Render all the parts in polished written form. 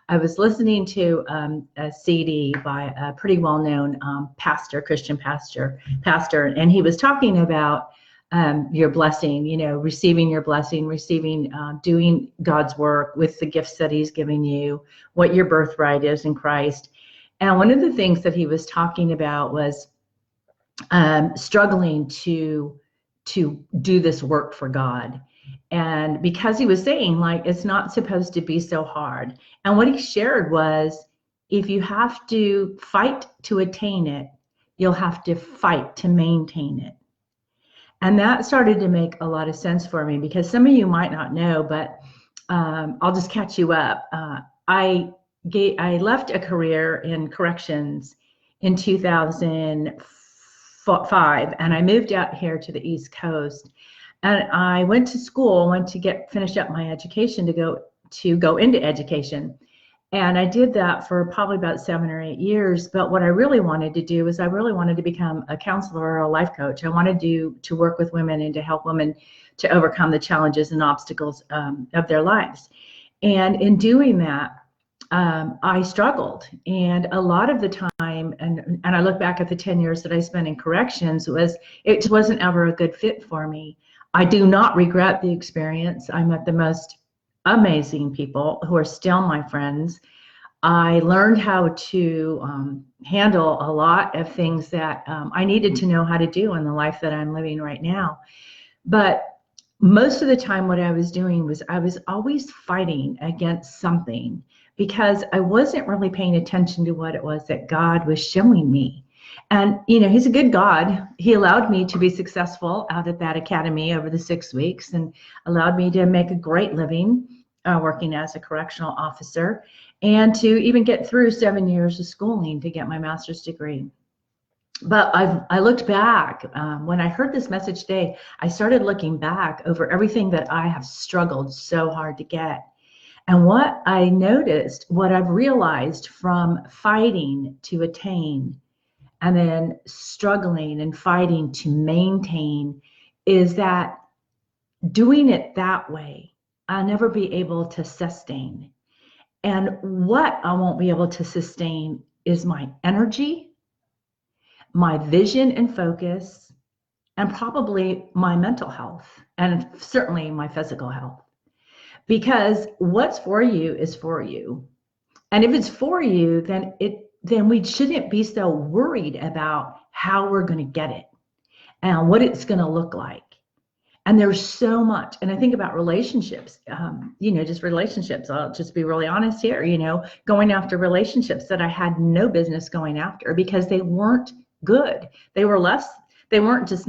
I was listening to a CD by a pretty well-known pastor, Christian pastor, and he was talking about your blessing, receiving your blessing, receiving, doing God's work with the gifts that he's giving you, what your birthright is in Christ. And one of the things that he was talking about was struggling to do this work for God. And because he was saying, like, it's not supposed to be so hard. And what he shared was, if you have to fight to attain it, you'll have to fight to maintain it. And that started to make a lot of sense for me, because some of you might not know, but I'll just catch you up. I left a career in corrections in 2005, and I moved out here to the East Coast. And I went to school, finish up my education to go into education. And I did that for probably about 7 or 8 years. But what I really wanted to do is I really wanted to become a counselor or a life coach. I wanted to work with women and to help women to overcome the challenges and obstacles of their lives. And in doing that, I struggled. And a lot of the time, and I look back at the 10 years that I spent in corrections, it wasn't ever a good fit for me. I do not regret the experience. I met the most amazing people who are still my friends. I learned how to handle a lot of things that I needed to know how to do in the life that I'm living right now. But most of the time what I was doing was I was always fighting against something, because I wasn't really paying attention to what it was that God was showing me. And, he's a good God. He allowed me to be successful out at that academy over the 6 weeks, and allowed me to make a great living working as a correctional officer, and to even get through 7 years of schooling to get my master's degree. But I looked back, when I heard this message today, I started looking back over everything that I have struggled so hard to get. And what I noticed, what I've realized from fighting to attain, and then struggling and fighting to maintain, is that doing it that way, I'll never be able to sustain. And what I won't be able to sustain is my energy, my vision and focus, and probably my mental health, and certainly my physical health. Because what's for you is for you. And if it's for you, then we shouldn't be so worried about how we're going to get it and what it's going to look like. And there's so much. And I think about relationships, just relationships. I'll just be really honest here, going after relationships that I had no business going after, because they weren't good. They weren't just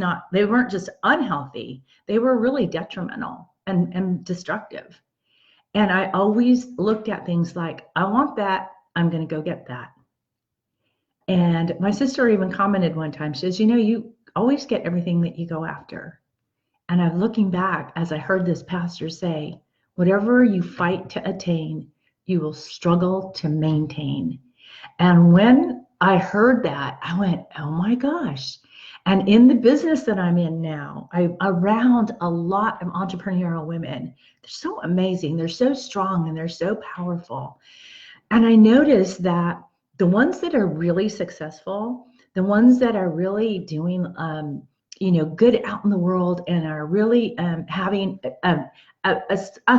unhealthy. They were really detrimental and destructive. And I always looked at things like, I want that, I'm going to go get that. And my sister even commented one time, she says, you always get everything that you go after. And I'm looking back as I heard this pastor say, whatever you fight to attain, you will struggle to maintain. And when I heard that, I went, oh my gosh. And in the business that I'm in now, I'm around a lot of entrepreneurial women. They're so amazing. They're so strong and they're so powerful. And I noticed that the ones that are really successful, the ones that are really doing, good out in the world and are really having a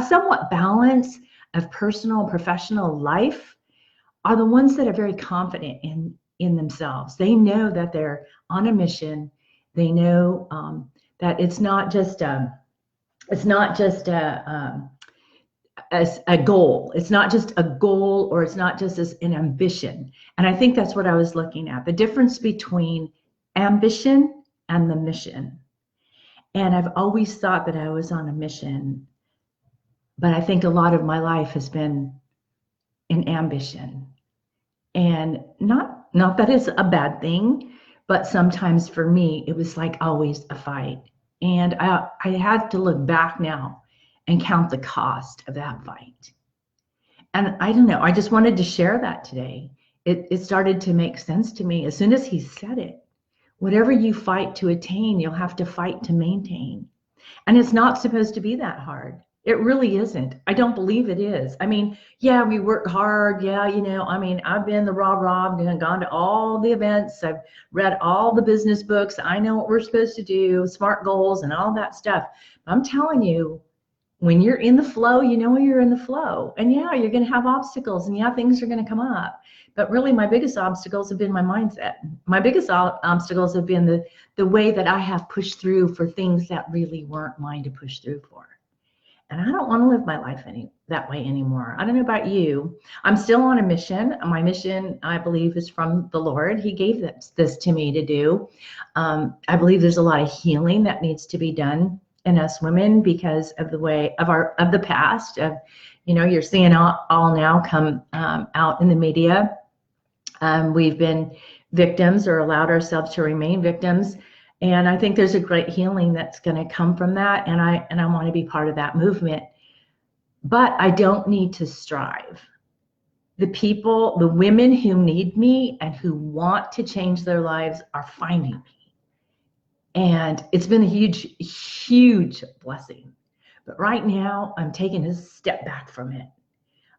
somewhat balance of personal and professional life, are the ones that are very confident in themselves. They know that they're on a mission. They know that it's not just a goal. It's not just a goal, or it's not just as an ambition. And I think that's what I was looking at, the difference between ambition and the mission. And I've always thought that I was on a mission, but I think a lot of my life has been in ambition. And not that it's a bad thing, but sometimes for me, it was like always a fight. And I had to look back now and count the cost of that fight. And I don't know, I just wanted to share that today. It started to make sense to me as soon as he said it. Whatever you fight to attain, you'll have to fight to maintain. And it's not supposed to be that hard. It really isn't. I don't believe it is. I mean, yeah, we work hard. Yeah, you know, I mean, I've been the rah-rah, I've gone to all the events. I've read all the business books. I know what we're supposed to do, SMART goals and all that stuff. I'm telling you, when you're in the flow, you know you're in the flow. And yeah, you're going to have obstacles and yeah, things are going to come up. But really, my biggest obstacles have been my mindset. My biggest obstacles have been the way that I have pushed through for things that really weren't mine to push through for. And I don't want to live my life that way anymore. I don't know about you. I'm still on a mission. My mission, I believe, is from the Lord. He gave this to me to do. I believe there's a lot of healing that needs to be done in us women because of the way of the past. You know, you're seeing all now come out in the media. We've been victims or allowed ourselves to remain victims. And I think there's a great healing that's going to come from that. And I want to be part of that movement. But I don't need to strive. The people, the women who need me and who want to change their lives are finding me. And it's been a huge, huge blessing. But right now, I'm taking a step back from it.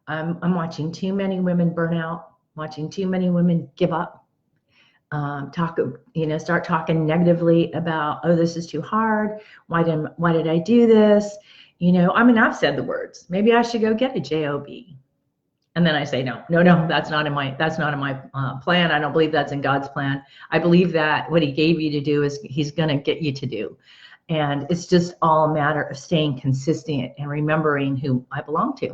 I'm watching too many women burn out, watching too many women give up. Start talking negatively about, oh, this is too hard. Why did I do this? You know, I mean, I've said the words, maybe I should go get a job. And then I say, no, that's not in my plan. I don't believe that's in God's plan. I believe that what he gave you to do is he's going to get you to do. And it's just all a matter of staying consistent and remembering who I belong to.